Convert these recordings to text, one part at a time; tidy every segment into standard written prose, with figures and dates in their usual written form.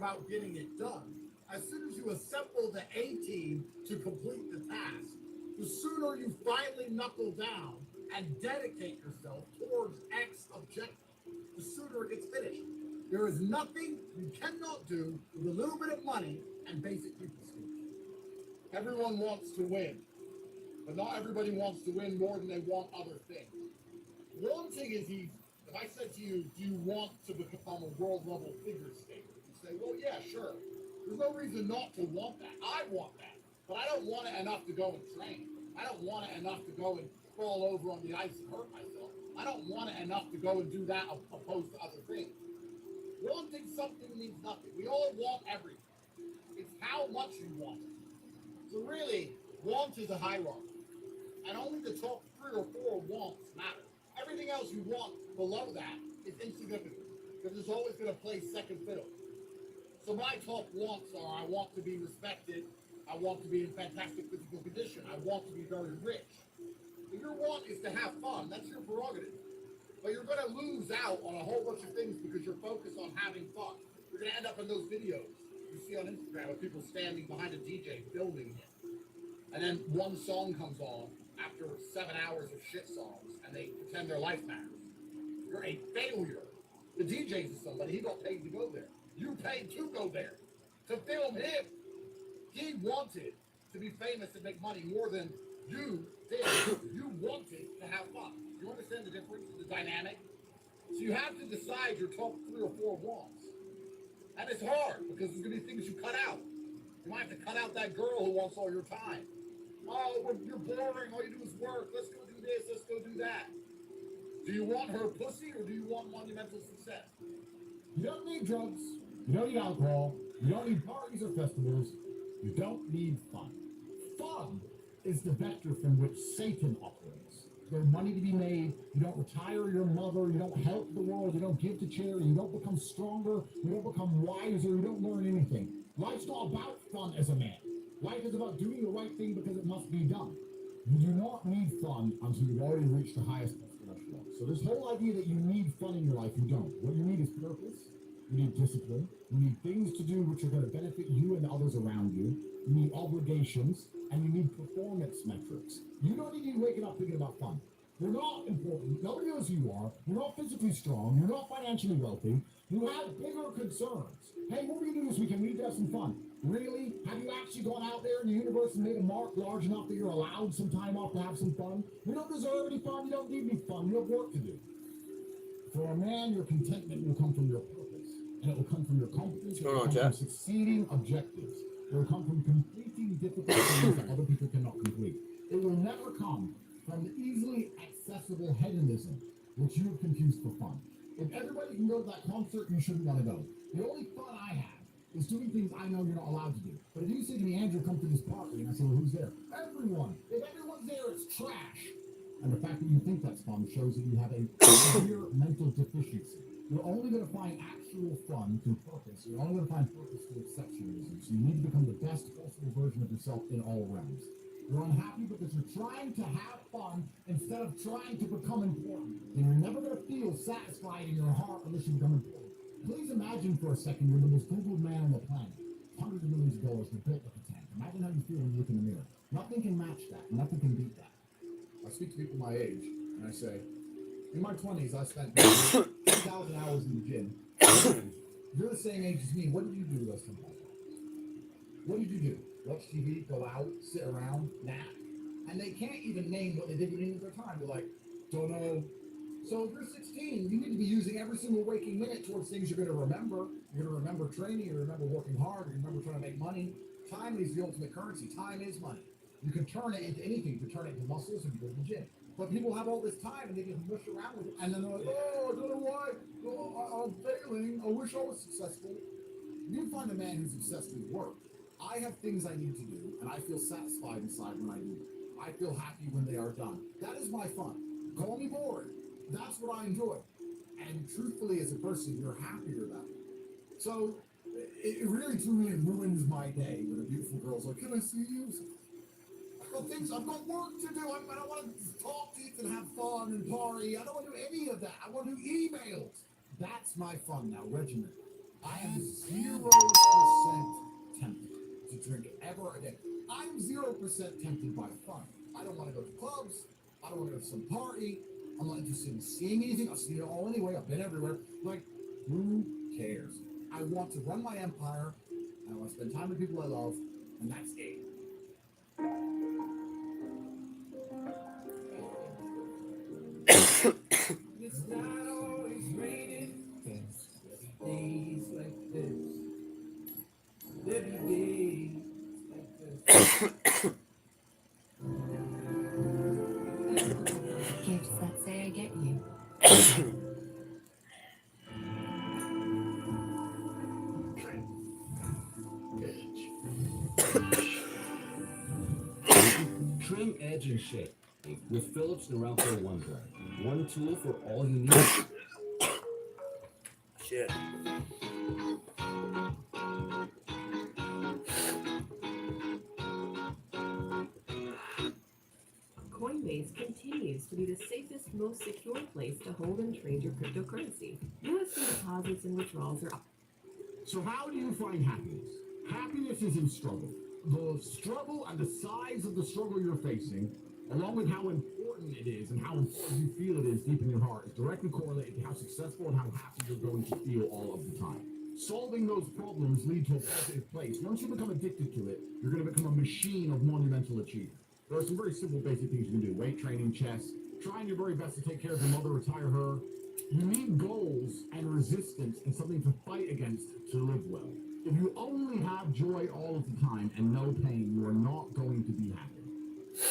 about getting it done. As soon as you assemble the A team to complete the task, the sooner you finally knuckle down and dedicate yourself towards X objective, the sooner it gets finished. There is nothing you cannot do with a little bit of money and basic people skills. Everyone wants to win, but not everybody wants to win more than they want other things. Wanting is easy. If I said to you, do you want to become a world level figure skater? You say, well, yeah, sure. There's no reason not to want that. I want that, but I don't want it enough to go and train. I don't want it enough to go and fall over on the ice and hurt myself. I don't want it enough to go and do that opposed to other things. Wanting something means nothing. We all want everything. It's how much you want it. So really, want is a hierarchy. And only the top 3 or 4 wants matter. Everything else you want below that is insignificant, because it's always going to play second fiddle. So my top wants are, I want to be respected, I want to be in fantastic physical condition, I want to be very rich. If your want is to have fun, that's your prerogative. But you're going to lose out on a whole bunch of things because you're focused on having fun. You're going to end up in those videos you see on Instagram of people standing behind a DJ filming it. And then one song comes on after 7 hours of shit songs, and they pretend their life matters. You're a failure. The DJ's is somebody, he got paid to go there. You paid to go there, to film him. He wanted to be famous and make money more than you did. You wanted to have fun. You understand the difference, the dynamic? So you have to decide your top 3 or 4 wants. And it's hard, because there's going to be things you cut out. You might have to cut out that girl who wants all your time. Oh, you're boring, all you do is work, let's go do this, let's go do that. Do you want her pussy, or do you want monumental success? You don't need drugs, you don't need alcohol, you don't need parties or festivals, you don't need fun. Fun is the vector from which Satan operates. There's money to be made, you don't retire your mother, you don't help the world, you don't give to charity, you don't become stronger, you don't become wiser, you don't learn anything. Life's not about fun as a man. Life is about doing the right thing because it must be done. You do not need fun until you've already reached the highest echelon. So this whole idea that you need fun in your life, you don't. What you need is purpose, you need discipline, you need things to do which are going to benefit you and others around you, you need obligations, and you need performance metrics. You don't need to be waking up thinking about fun. You're not important. Nobody knows who you are. You're not physically strong. You're not financially wealthy. You have bigger concerns. Hey, what are we going to do this weekend? We need to have some fun. Really? Have you actually gone out there in the universe and made a mark large enough that you're allowed some time off to have some fun? You don't deserve any fun. You don't need any fun. You have work to do. For a man, your contentment will come from your purpose. And it will come from your competence. It will come from succeeding objectives. It will come from completing difficult things that other people cannot complete. It will never come from the easily accessible hedonism, which you have confused for fun. If everybody can go to that concert, you shouldn't want to go. The only fun I have is doing things I know you're not allowed to do. But if you say to me, Andrew, come to this party, and I say, well, who's there? Everyone. If everyone's there, it's trash. And the fact that you think that's fun shows that you have a severe mental deficiency. You're only going to find actual fun through purpose. You're only going to find purpose through exceptionalism. So you need to become the best possible version of yourself in all realms. You're unhappy because you're trying to have fun instead of trying to become important. And you're never going to feel satisfied in your heart unless you become important. Please imagine for a second you're the most Googled man on the planet. Hundreds of millions of dollars, you're built like a tank. Imagine how you feel when you look in the mirror. Nothing can match that. Nothing can beat that. I speak to people my age, and I say, in my 20s, I spent 10,000 hours in the gym. You're the same age as me. What did you do the rest of your life? What did you do? Watch TV, go out, sit around, nap. And they can't even name what they did at the end of their time. They're like, don't know. So if you're 16, you need to be using every single waking minute towards things you're going to remember. You're going to remember training, you're going to remember working hard, you're going to remember trying to make money. Time is the ultimate currency. Time is money. You can turn it into anything. You can turn it into muscles and you go to the gym. But people have all this time and they just mush around with it. And then they're like, oh, I don't know why. Oh, I'm failing. I wish I was successful. You find a man who's obsessed with work. I have things I need to do, and I feel satisfied inside when I do them. I feel happy when they are done. That is my fun. Call me bored. That's what I enjoy. And truthfully, as a person, you're happier that way. So it really, truly ruins my day when a beautiful girl's like, can I see you? I've got work to do. I don't want to talk to you and have fun and party. I don't want to do any of that. I want to do emails. That's my fun now, regiment. I have zero drink ever again. I'm 0% tempted by fun. I don't want to go to clubs. I don't want to go to some party. I'm not interested in seeing anything. I've seen it all anyway. I've been everywhere. Like, who cares? I want to run my empire. I want to spend time with people I love, and that's it. It's not always raining. Days like this. There be days like this. Gifts that say I get you. Trim, edge, and shape with Phillips Neuralco One Blade. One tool for all you need. Shit. Coinbase continues to be the safest, most secure place to hold and trade your cryptocurrency. USD deposits and withdrawals are up. So how do you find happiness? Happiness is in struggle. The struggle and the size of the struggle you're facing, along with how important it is and how important you feel it is deep in your heart, is directly correlated to how successful and how happy you're going to feel all of the time. Solving those problems lead to a positive place. Once you become addicted to it, you're going to become a machine of monumental achievement. There are some very simple, basic things you can do. Weight training, chess, trying your very best to take care of your mother, retire her. You need goals and resistance and something to fight against to live well. If you only have joy all of the time and no pain, you are not going to be happy.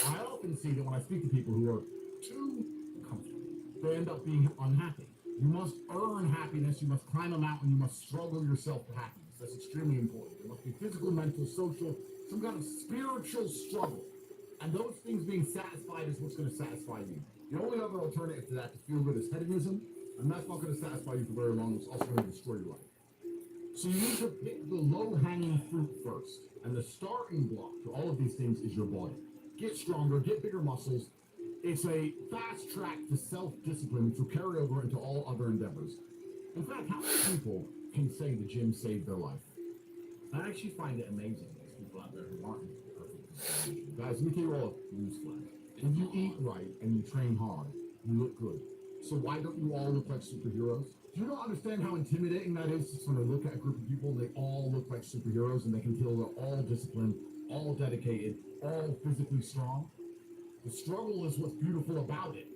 I often see that when I speak to people who are too comfortable, they end up being unhappy. You must earn happiness, you must climb a mountain, you must struggle yourself to happiness. That's extremely important. There must be physical, mental, social, some kind of spiritual struggle. And those things being satisfied is what's going to satisfy you. The only other alternative to that to feel good is hedonism, and that's not going to satisfy you for very long. It's also going to destroy your life. So you need to pick the low-hanging fruit first. And the starting block to all of these things is your body. Get stronger, get bigger muscles. It's a fast track to self-discipline to carry over into all other endeavors. In fact, how many people can say the gym saved their life? I actually find it amazing. There's people out there who aren't perfect. Guys, let me tell you all a newsflash. If you eat right and you train hard, you look good. So why don't you all look like superheroes? Do you not understand how intimidating that is to sort of look at a group of people and they all look like superheroes and they can feel they're all disciplined, all dedicated, all physically strong? The struggle is what's beautiful about it.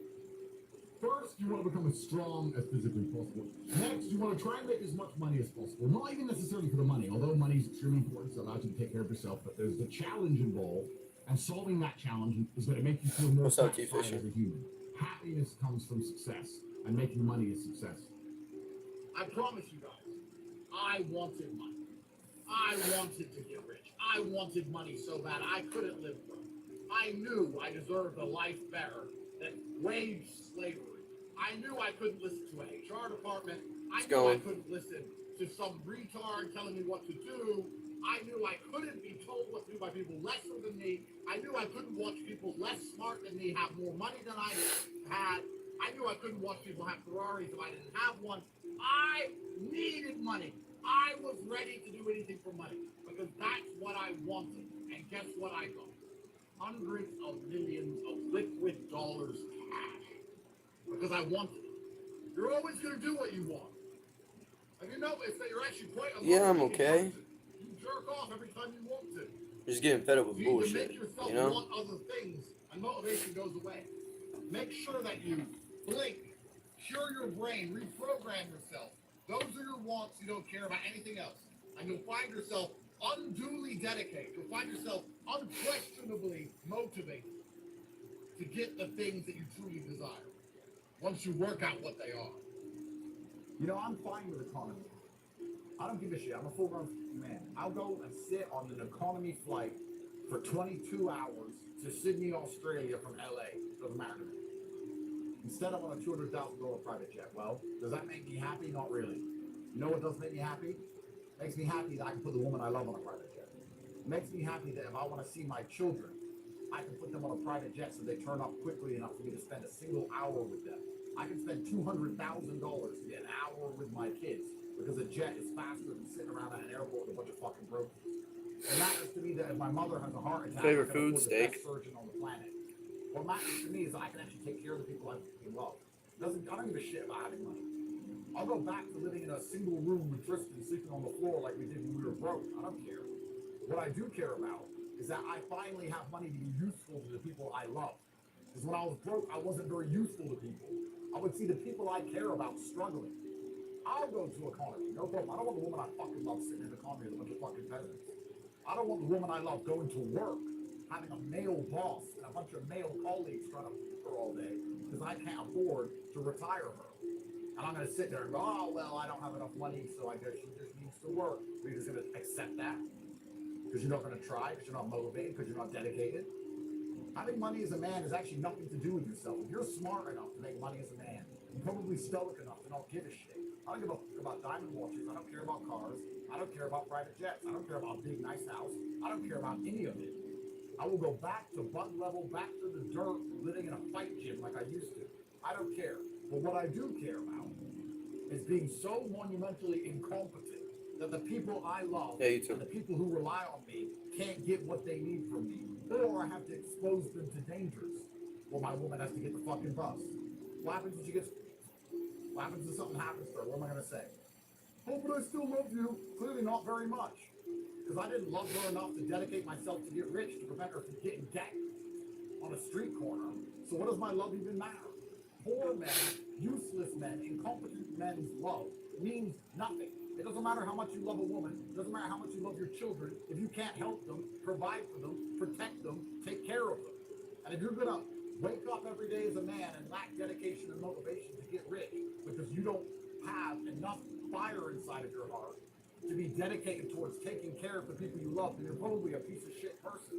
First, you want to become as strong as physically possible. Next, you want to try and make as much money as possible. Not even necessarily for the money, although money is extremely important, so it allows you to take care of yourself, but there's the challenge involved, and solving that challenge is going to make you feel more satisfied as a human. Happiness comes from success, and making money is success. I promise you guys, I wanted money. I wanted to get rich. I wanted money so bad I couldn't live broke. I knew I deserved a life better than wage slavery. I knew I couldn't listen to an HR department. I knew I couldn't listen to some retard telling me what to do. I knew I couldn't be told what to do by people lesser than me. I knew I couldn't watch people less smart than me have more money than I had. I knew I couldn't watch people have Ferraris if I didn't have one. I needed money. I was ready to do anything for money because that's what I wanted. And guess what I got? Hundreds of millions of liquid dollars cash. Because I wanted it. You're always going to do what you want. And you notice that you're actually quite a Yeah, I'm okay. You jerk off every time you want to. Just getting fed up with You need to bullshit, make yourself you know? want other things, and motivation goes away. Make sure that you blink, cure your brain, reprogram yourself. Those are your wants. You don't care about anything else. And you'll find yourself unduly dedicated. You'll find yourself unquestionably motivated to get the things that you truly desire once you work out what they are. You know, I'm fine with economy. I don't give a shit. I'm a full-grown man. I'll go and sit on an economy flight for 22 hours to Sydney, Australia from LA. Doesn't matter to me. Instead, I'm on a $200,000 private jet. Well, does that make me happy? Not really. You know what does make me happy? It makes me happy that I can put the woman I love on a private jet. It makes me happy that if I want to see my children, I can put them on a private jet so they turn up quickly enough for me to spend a single hour with them. I can spend $200,000 to get an hour with my kids because a jet is faster than sitting around at an airport with a bunch of fucking brokers. It matters to me that if my mother has a heart attack, Favorite I can food, afford the steak. best surgeon on the planet. What matters to me is that I can actually take care of the people I love. I don't give a shit about having money. I'll go back to living in a single room with Tristan sleeping on the floor like we did when we were broke. I don't care. What I do care about is that I finally have money to be useful to the people I love. Because when I was broke, I wasn't very useful to people. I would see the people I care about struggling. I'll go to economy, no problem. I don't want the woman I fucking love sitting in economy with a bunch of fucking peasants. I don't want the woman I love going to work, having a male boss and a bunch of male colleagues trying to fuck her all day because I can't afford to retire her. And I'm going to sit there and go, oh, well, I don't have enough money, so I guess she just needs to work. Are you just going to accept that? Because you're not going to try, because you're not motivated, because you're not dedicated? Having money as a man has actually nothing to do with yourself. If you're smart enough to make money as a man, you're probably stoic enough to not give a shit. I don't give a fuck about diamond watches. I don't care about cars. I don't care about private jets. I don't care about a big, nice house. I don't care about any of it. I will go back to butt level, back to the dirt, living in a fight gym like I used to. I don't care. But what I do care about is being so monumentally incompetent that the people I love Yeah, you too. and the people who rely on me can't get what they need from me. Or I have to expose them to dangers. Well, my woman has to get the fucking bus. What happens if she gets... What happens if something happens to her? What am I going to say? Oh, but I still love you. Clearly not very much. Because I didn't love her enough to dedicate myself to get rich to prevent her from getting decked on a street corner. So what does my love even matter? Poor men, useless men, incompetent men's love means nothing. It doesn't matter how much you love a woman. It doesn't matter how much you love your children. If you can't help them, provide for them, protect them, take care of them. And if you're going to wake up every day as a man and lack dedication and motivation to get rich because you don't have enough fire inside of your heart to be dedicated towards taking care of the people you love, then you're probably a piece of shit person.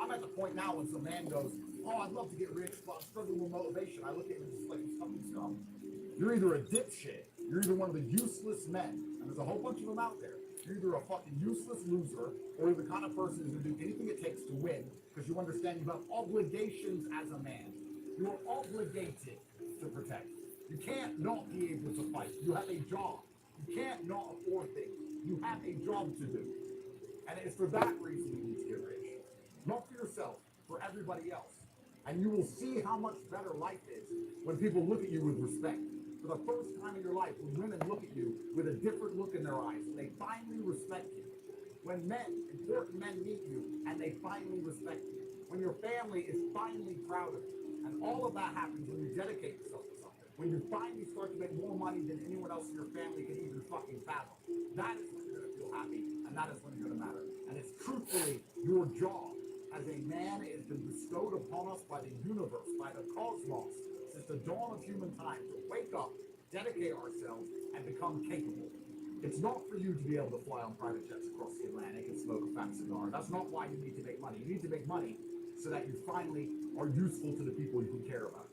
I'm at the point now when some man goes, oh, I'd love to get rich, but I'm struggling with motivation. I look at him just like he's fucking scum. You're either a dipshit, you're either one of the useless men, and there's a whole bunch of them out there. You're either a fucking useless loser, or you're the kind of person who's gonna do anything it takes to win, because you understand you have obligations as a man. You are obligated to protect. You can't not be able to fight. You have a job. You can't not afford things. You have a job to do. And it's for that reason you need to get rich. Not for yourself, for everybody else. And you will see how much better life is when people look at you with respect. For the first time in your life, when women look at you with a different look in their eyes, and they finally respect you. When men, important men meet you, and they finally respect you. When your family is finally proud of you. And all of that happens when you dedicate yourself to something. When you finally start to make more money than anyone else in your family can even fucking fathom. That is when you're going to feel happy, and that is when you're going to matter. And it's truthfully your job as a man. It has been bestowed upon us by the universe, by the cosmos, since the dawn of human time, to wake up, dedicate ourselves, and become capable. It's not for you to be able to fly on private jets across the Atlantic and smoke a fat cigar. That's not why you need to make money. You need to make money so that you finally are useful to the people you care about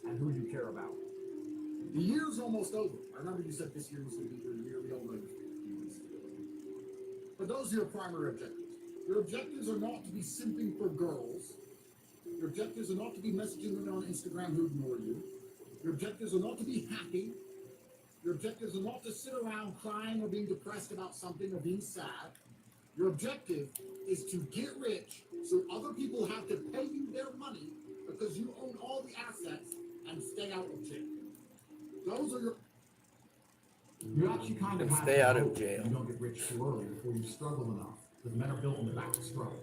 and who you care about. The year's almost over. I remember you said this year was going to be your year. We all know this. But those are your primary objectives. Your objectives are not to be simping for girls. Your objectives are not to be messaging women on Instagram who ignore you. Your objectives are not to be happy. Your objectives are not to sit around crying or being depressed about something or being sad. Your objective is to get rich so other people have to pay you their money because you own all the assets and stay out of jail. Those are your... You actually kind of And have stay to out of hope jail. you don't get rich too early before you struggle enough. Because men are built on the back of struggle.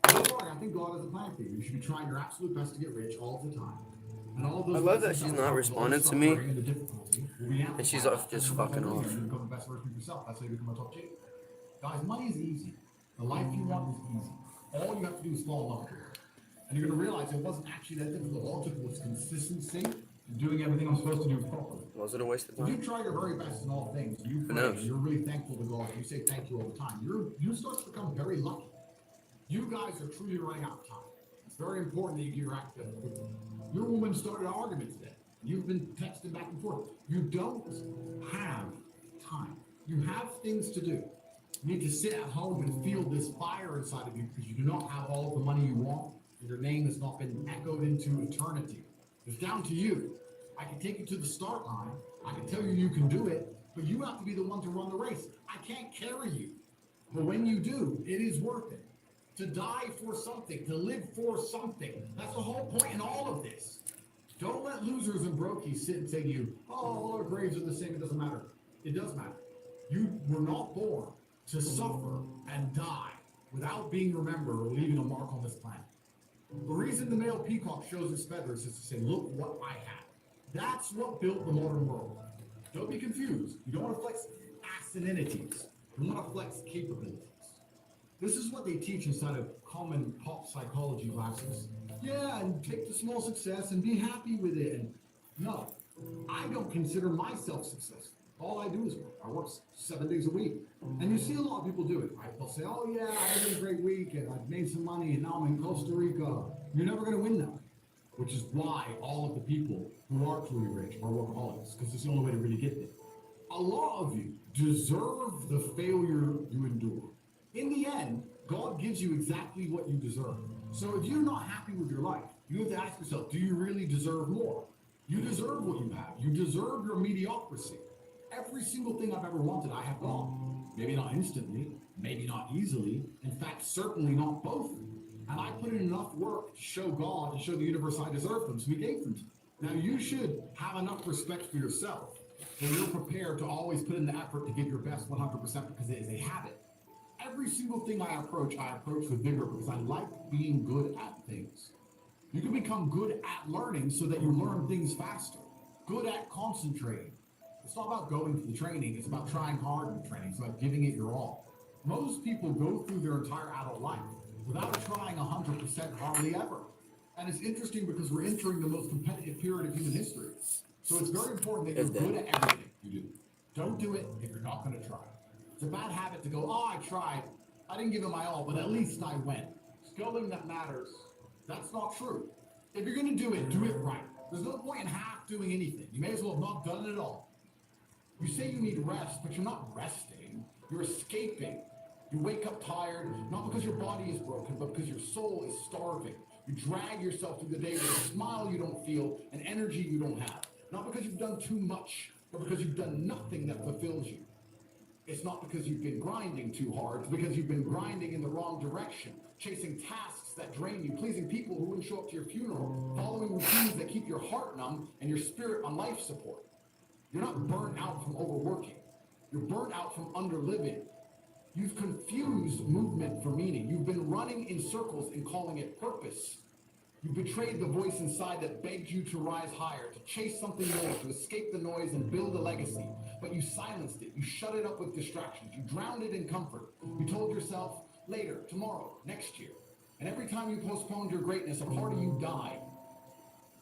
Don't worry, I think God has a plan for you. You should be trying your absolute best to get rich all the time. And all those I love that lessons she's come not from responding all to me, suffering and the difficulty will be and she's amplified just by fucking off. You become the best version of yourself. That's how you become a top chick. Guys, money is easy. The life you want is easy. All you have to do is fall in love with it. And you're going to realize it wasn't actually that difficult. All it took was consistency and doing everything I'm supposed to do properly. Was it a waste of If you time? try your very best in all things, you Who pray, knows? and you're really thankful to God, you say thank you all the time, you start to become very lucky. You guys are truly running out of time. It's very important that you get your act together quickly. Your woman started an argument today. You've been texting back and forth. You don't have time. You have things to do. You need to sit at home and feel this fire inside of you because you do not have all of the money you want, and your name has not been echoed into eternity. It's down to you. I can take you to the start line. I can tell you you can do it, but you have to be the one to run the race. I can't carry you. But when you do, it is worth it. To die for something, to live for something. That's the whole point in all of this. Don't let losers and brokies sit and say to you, oh, all our graves are the same, it doesn't matter. It does matter. You were not born to suffer and die without being remembered or leaving a mark on this planet. The reason the male peacock shows its feathers is to say, look what I have. That's what built the modern world. Don't be confused. You don't want to flex asininities. You want to flex capabilities. This is what they teach inside of common pop psychology classes. Yeah, and take the small success and be happy with it. And no, I don't consider myself successful. All I do is work. I work 7 days a week. And you see a lot of people do it, right? They'll say, oh yeah, I had a great week and I've made some money and now I'm in Costa Rica. You're never going to win that way. Which is why all of the people who are truly rich are workaholics, because it's the only way to really get there. A lot of you deserve the failure you endure. In the end, God gives you exactly what you deserve. So if you're not happy with your life, you have to ask yourself, do you really deserve more? You deserve what you have. You deserve your mediocrity. Every single thing I've ever wanted, I have gone. Maybe not instantly, maybe not easily, in fact, certainly not both. And I put in enough work to show God and show the universe I deserve them, so he gave them to me. Now you should have enough respect for yourself that you're prepared to always put in the effort to give your best 100% because it is a habit. Every single thing I approach with vigor because I like being good at things. You can become good at learning so that you learn things faster. Good at concentrating. It's not about going to the training, it's about trying hard in the training. It's about giving it your all. Most people go through their entire adult life without trying 100% hardly ever. And it's interesting because we're entering the most competitive period of human history. So it's very important that you're good at everything you do. Don't do it if you're not going to try. It's a bad habit to go, oh, I tried. I didn't give it my all, but at least I went. It's going that matters. That's not true. If you're going to do it right. There's no point in half doing anything. You may as well have not done it at all. You say you need rest, but you're not resting. You're escaping. You wake up tired, not because your body is broken, but because your soul is starving. You drag yourself through the day with a smile you don't feel and energy you don't have. Not because you've done too much, but because you've done nothing that fulfills you. It's not because you've been grinding too hard, it's because you've been grinding in the wrong direction, chasing tasks that drain you, pleasing people who wouldn't show up to your funeral, following routines that keep your heart numb and your spirit on life support. You're not burnt out from overworking. You're burnt out from underliving. You've confused movement for meaning. You've been running in circles and calling it purpose. You betrayed the voice inside that begged you to rise higher, to chase something more, to escape the noise and build a legacy. But you silenced it. You shut it up with distractions. You drowned it in comfort. You told yourself, later, tomorrow, next year. And every time you postponed your greatness, a part of you died.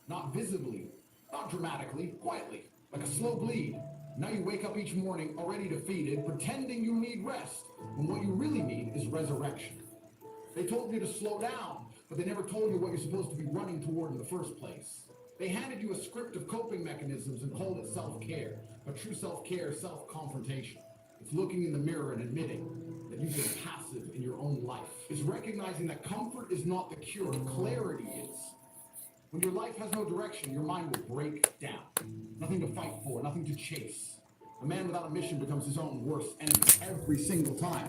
Not visibly, not dramatically, quietly, like a slow bleed. Now you wake up each morning already defeated, pretending you need rest, when what you really need is resurrection. They told you to slow down, but they never told you what you're supposed to be running toward in the first place. They handed you a script of coping mechanisms and called it self-care. But true self-care is self-confrontation. It's looking in the mirror and admitting that you've been passive in your own life. It's recognizing that comfort is not the cure, clarity is. When your life has no direction, your mind will break down. Nothing to fight for, nothing to chase. A man without a mission becomes his own worst enemy every single time.